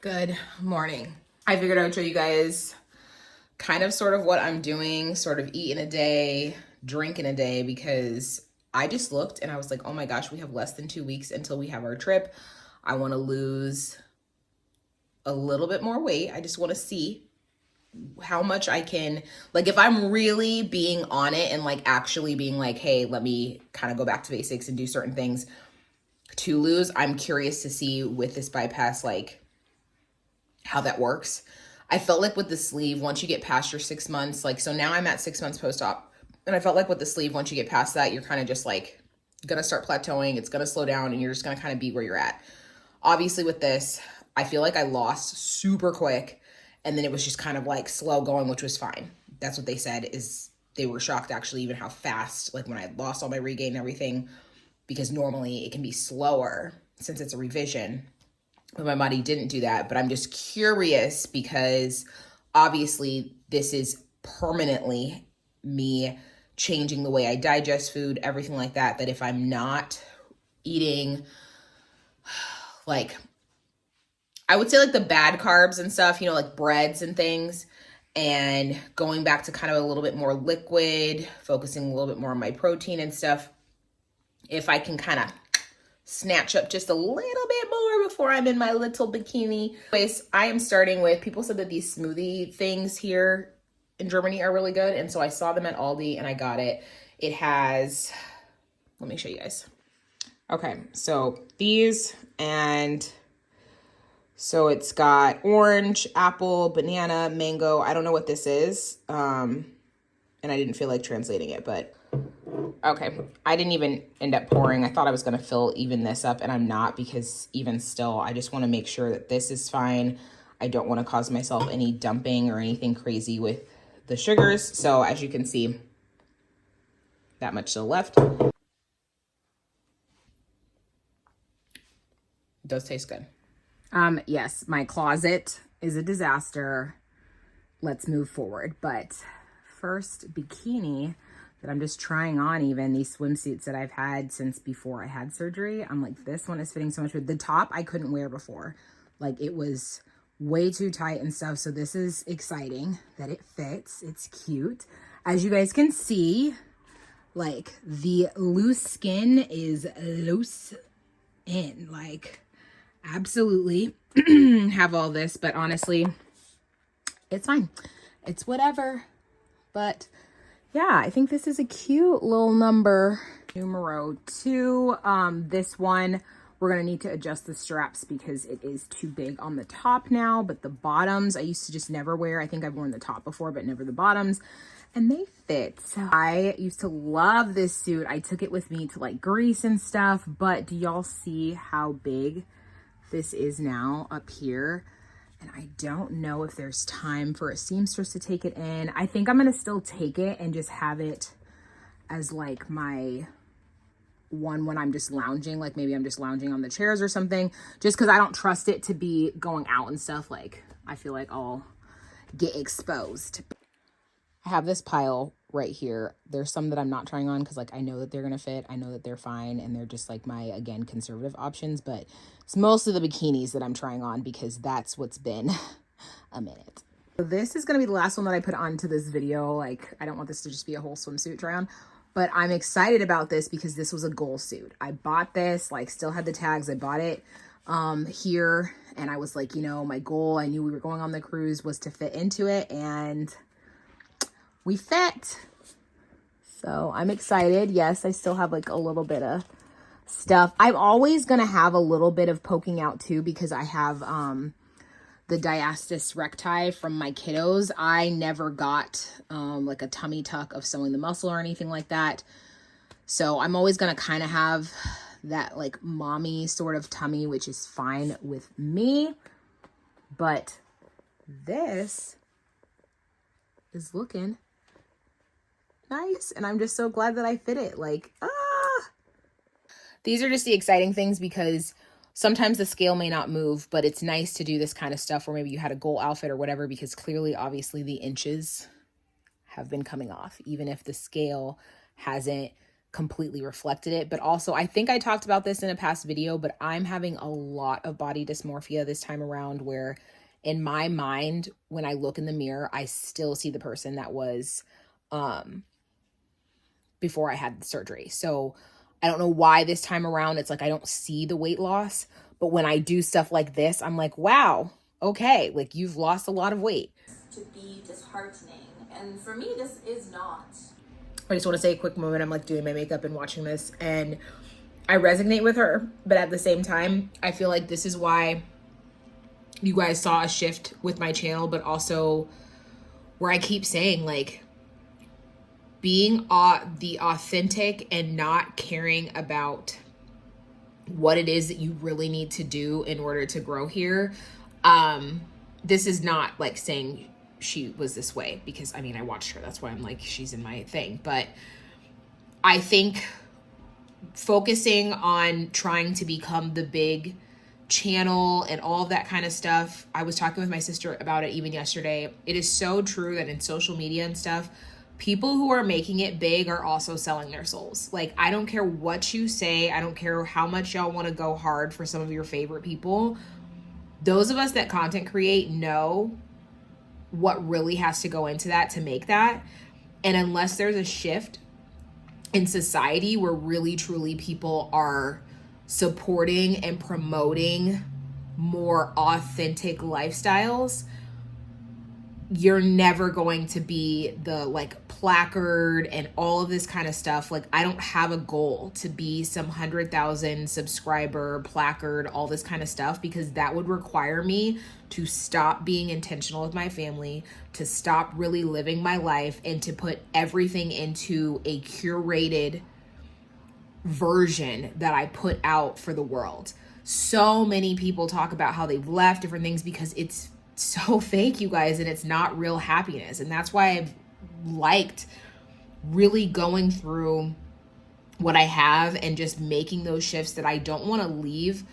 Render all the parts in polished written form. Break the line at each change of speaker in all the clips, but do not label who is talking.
Good morning. I figured I would show you guys kind of sort of what I'm doing, sort of eat in a day, drink in a day, because I just looked and I was like, oh my gosh, we have less than 2 weeks until we have our trip. I want to lose a little bit more weight. I just want to see how much I can, like, if I'm really being on it and like actually being like, hey, let me kind of go back to basics and do certain things to lose. I'm curious to see with this bypass, like, how that works. I felt like with the sleeve, once you get past your 6 months, like, so now I'm at 6 months post-op, and I felt like with the sleeve, once you get past that, you're kind of just like gonna start plateauing. It's gonna slow down and you're just gonna kind of be where you're at. Obviously with this, I feel like I lost super quick, and then it was just kind of like slow going, which was fine. That's what they said, is they were shocked actually even how fast, like when I lost all my regain and everything, because normally it can be slower since it's a revision. But my body didn't do that. But I'm just curious because obviously this is permanently me changing the way I digest food, everything like that, that if I'm not eating, like, I would say like the bad carbs and stuff, you know, like breads and things, and going back to kind of a little bit more liquid, focusing a little bit more on my protein and stuff, if I can kind of snatch up just a little bit more before I'm in my little bikini. Anyways, I am starting with, people said that these smoothie things here in Germany are really good. And so I saw them at Aldi and I got it. It has, let me show you guys. Okay, so these, and so it's got orange, apple, banana, mango. I don't know what this is. And I didn't feel like translating it, but okay, I didn't even end up pouring. I thought I was going to fill even this up, and I'm not, because even still, I just want to make sure that this is fine. I don't want to cause myself any dumping or anything crazy with the sugars. So as you can see, that much still left. It does taste good. Yes, my closet is a disaster. Let's move forward. But first, bikini that I'm just trying on, even these swimsuits that I've had since before I had surgery. I'm like, this one is fitting so much. The top I couldn't wear before. Like, it was way too tight and stuff. So this is exciting that it fits. It's cute. As you guys can see, like, the loose skin is loose in, like, absolutely have all this, but honestly, it's fine. It's whatever. But yeah, I think this is a cute little number. Numero 2. This one, we're going to need to adjust the straps because it is too big on the top now. But the bottoms, I used to just never wear. I think I've worn the top before, but never the bottoms. And they fit. So I used to love this suit. I took it with me to like Greece and stuff. But do y'all see how big this is now up here? And I don't know if there's time for a seamstress to take it in. I think I'm going to still take it and just have it as like my one when I'm just lounging. Like maybe I'm just lounging on the chairs or something. Just because I don't trust it to be going out and stuff. Like I feel like I'll get exposed. I have this pile right here. There's some that I'm not trying on because like I know that they're going to fit. I know that they're fine and they're just like my, again, conservative options. But it's mostly the bikinis that I'm trying on because that's what's been a minute. So this is going to be the last one that I put onto this video. Like I don't want this to just be a whole swimsuit try on. But I'm excited about this because this was a goal suit. I bought this, like still had the tags. I bought it here and I was like, you know, my goal, I knew we were going on the cruise, was to fit into it, and we fit. So I'm excited. Yes, I still have like a little bit of stuff. I'm always going to have a little bit of poking out too because I have the diastasis recti from my kiddos. I never got like a tummy tuck of sewing the muscle or anything like that. So I'm always going to kind of have that like mommy sort of tummy, which is fine with me. But this is looking nice, and I'm just so glad that I fit it. Like, these are just the exciting things because sometimes the scale may not move, but it's nice to do this kind of stuff where maybe you had a goal outfit or whatever, because clearly, obviously, the inches have been coming off, even if the scale hasn't completely reflected it. But also, I think I talked about this in a past video, but I'm having a lot of body dysmorphia this time around, where in my mind, when I look in the mirror, I still see the person that was before I had the surgery. So I don't know why this time around it's like I don't see the weight loss, but when I do stuff like this, I'm like, wow, okay, like you've lost a lot of weight.
To be disheartening, and for me this is not.
I just want to say a quick moment. I'm like doing my makeup and watching this, and I resonate with her, but at the same time, I feel like this is why you guys saw a shift with my channel, but also where I keep saying, like, being the authentic and not caring about what it is that you really need to do in order to grow here. This is not like saying she was this way, because I mean, I watched her. That's why I'm like, she's in my thing. But I think focusing on trying to become the big channel and all of that kind of stuff. I was talking with my sister about it even yesterday. It is so true that in social media and stuff, people who are making it big are also selling their souls. Like, I don't care what you say. I don't care how much y'all want to go hard for some of your favorite people. Those of us that content create know what really has to go into that to make that. And unless there's a shift in society where really, truly people are supporting and promoting more authentic lifestyles, you're never going to be the like placard and all of this kind of stuff. Like, I don't have a goal to be some 100,000 subscriber placard, all this kind of stuff, because that would require me to stop being intentional with my family, to stop really living my life, and to put everything into a curated version that I put out for the world. So many people talk about how they've left different things because it's so fake, you guys, and it's not real happiness. And that's why I've liked really going through what I have and just making those shifts, that I don't want to leave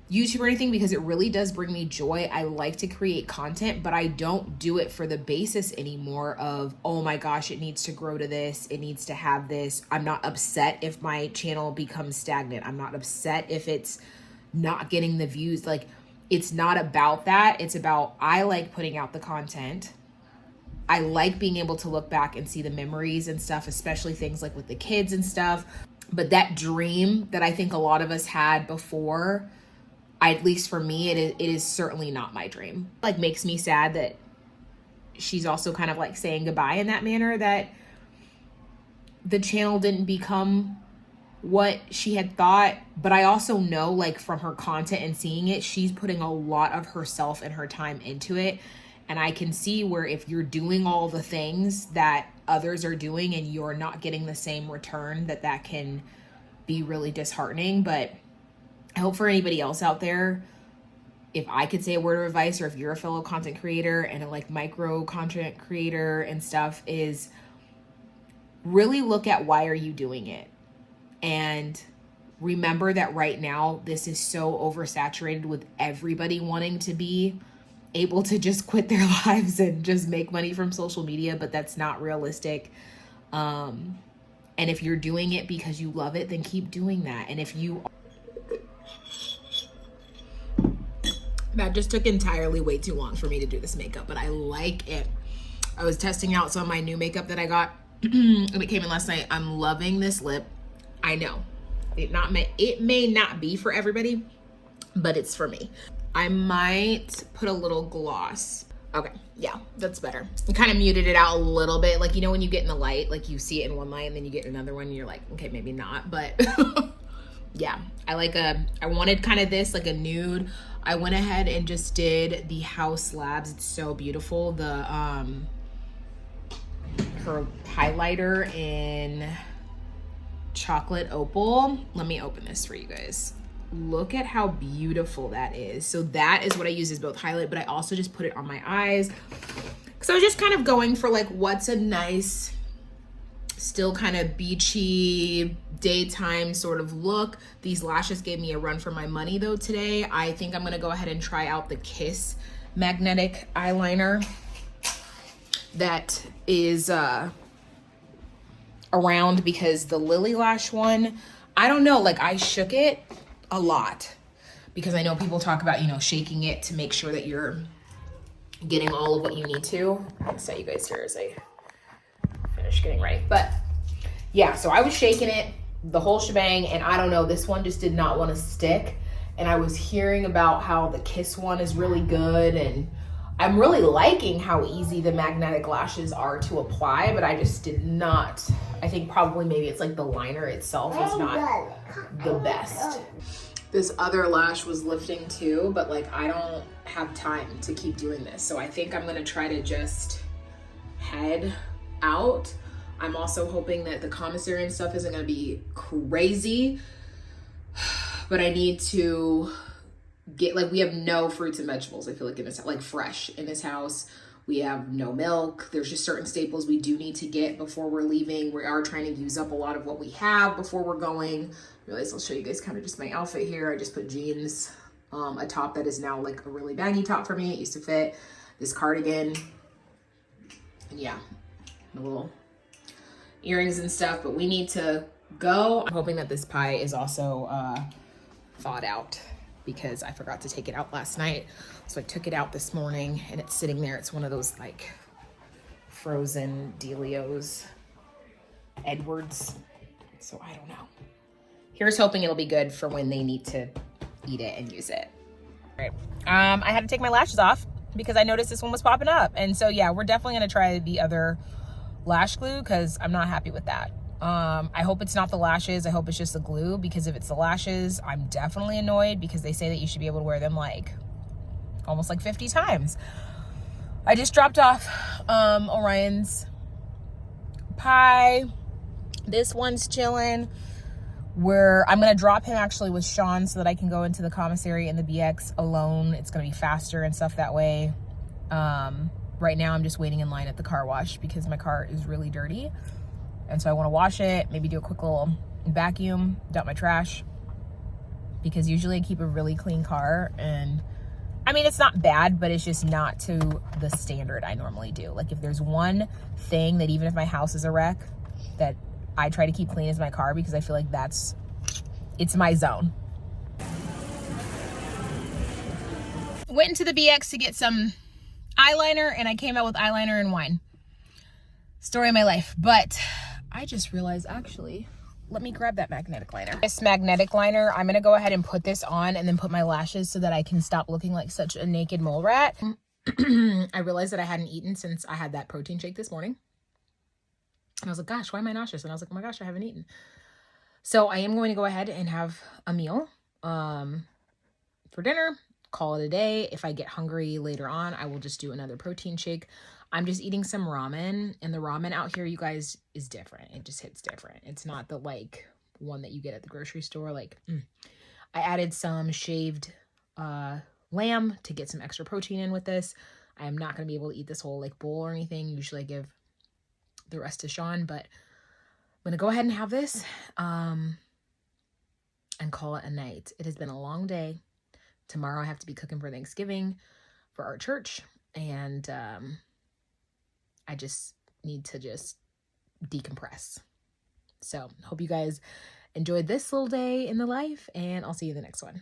YouTube or anything, because it really does bring me joy. I like to create content, but I don't do it for the basis anymore of, oh my gosh, it needs to grow to this, it needs to have this. I'm not upset if my channel becomes stagnant. I'm not upset if it's not getting the views. Like, it's not about that. It's about, I like putting out the content. I like being able to look back and see the memories and stuff, especially things like with the kids and stuff. But that dream that I think a lot of us had before, at least for me, it is certainly not my dream. Like, makes me sad that she's also kind of like saying goodbye in that manner, that the channel didn't become what she had thought. But I also know, like, from her content and seeing it, she's putting a lot of herself and her time into it. And I can see where if you're doing all the things that others are doing and you're not getting the same return, that can be really disheartening. But I hope for anybody else out there, if I could say a word of advice, or if you're a fellow content creator and a like micro content creator and stuff, is really look at why are you doing it. And remember that right now, this is so oversaturated with everybody wanting to be able to just quit their lives and just make money from social media, but that's not realistic. And if you're doing it because you love it, then keep doing that. And if you... That just took entirely way too long for me to do this makeup, but I like it. I was testing out some of my new makeup that I got and it came in last night. I'm loving this lip. I know it may not be for everybody, but it's for me. I might put a little gloss. Okay, yeah, that's better. I kind of muted it out a little bit. Like, you know, when you get in the light, like you see it in one light and then you get another one and you're like, okay, maybe not, but yeah, I wanted kind of this, like a nude. I went ahead and just did the House Labs. It's so beautiful. The, her highlighter in chocolate opal. Let me open this for you guys. Look at how beautiful that is. So that is what I use as both highlight, but I also just put it on my eyes. So I was just kind of going for like, what's a nice, still kind of beachy, daytime sort of look. These lashes gave me a run for my money though today. I think I'm gonna go ahead and try out the Kiss magnetic eyeliner. That is a around because the Lily Lash one, I don't know, like I shook it a lot because I know people talk about, you know, shaking it to make sure that you're getting all of what you need to. I'll set you guys here as I finish getting ready. But yeah, so I was shaking it, the whole shebang, and I don't know, this one just did not want to stick. And I was hearing about how the Kiss one is really good, and I'm really liking how easy the magnetic lashes are to apply, but I just did not, I think probably maybe it's like the liner itself is not the best. This other lash was lifting too, but like I don't have time to keep doing this. So I think I'm gonna try to just head out. I'm also hoping that the commissary and stuff isn't gonna be crazy, but I need to get, like, we have no fruits and vegetables, I feel like, in this, like fresh in this house. We have no milk. There's just certain staples we do need to get before we're leaving. We are trying to use up a lot of what we have before we're going. I realize I'll show you guys kind of just my outfit here. I just put jeans, a top that is now like a really baggy top for me. It used to fit, this cardigan, and yeah, the little earrings and stuff, but we need to go. I'm hoping that this pie is also thawed out because I forgot to take it out last night. So I took it out this morning and it's sitting there. It's one of those like frozen Delio's Edwards. So I don't know. Here's hoping it'll be good for when they need to eat it and use it. All right. I had to take my lashes off because I noticed this one was popping up. And so yeah, we're definitely gonna try the other lash glue because I'm not happy with that. I hope it's not the lashes. I hope it's just the glue, because if it's the lashes, I'm definitely annoyed because they say that you should be able to wear them like almost like 50 times. I just dropped off Orion's pie. This one's chilling. I'm gonna drop him actually with Sean so that I can go into the commissary and the BX alone. It's gonna be faster and stuff that way. Right now I'm just waiting in line at the car wash because my car is really dirty. And so I want to wash it, maybe do a quick little vacuum, dump my trash, because usually I keep a really clean car. And I mean, it's not bad, but it's just not to the standard I normally do. Like if there's one thing that even if my house is a wreck that I try to keep clean is my car, because I feel like it's my zone. Went into the BX to get some eyeliner and I came out with eyeliner and wine. Story of my life. But I just realized, actually, let me grab that magnetic liner. This magnetic liner, I'm gonna go ahead and put this on and then put my lashes so that I can stop looking like such a naked mole rat. I realized that I hadn't eaten since I had that protein shake this morning. And I was like, gosh, why am I nauseous? And I was like, oh my gosh, I haven't eaten. So I am going to go ahead and have a meal for dinner, call it a day. If I get hungry later on, I will just do another protein shake. I'm just eating some ramen, and the ramen out here, you guys, is different. It just hits different. It's not the like one that you get at the grocery store. Like I added some shaved lamb to get some extra protein in with this. I am not going to be able to eat this whole like bowl or anything. Usually I give the rest to Sean, but I'm going to go ahead and have this and call it a night. It has been a long day. Tomorrow I have to be cooking for Thanksgiving for our church, and I just need to just decompress. So hope you guys enjoyed this little day in the life, and I'll see you in the next one.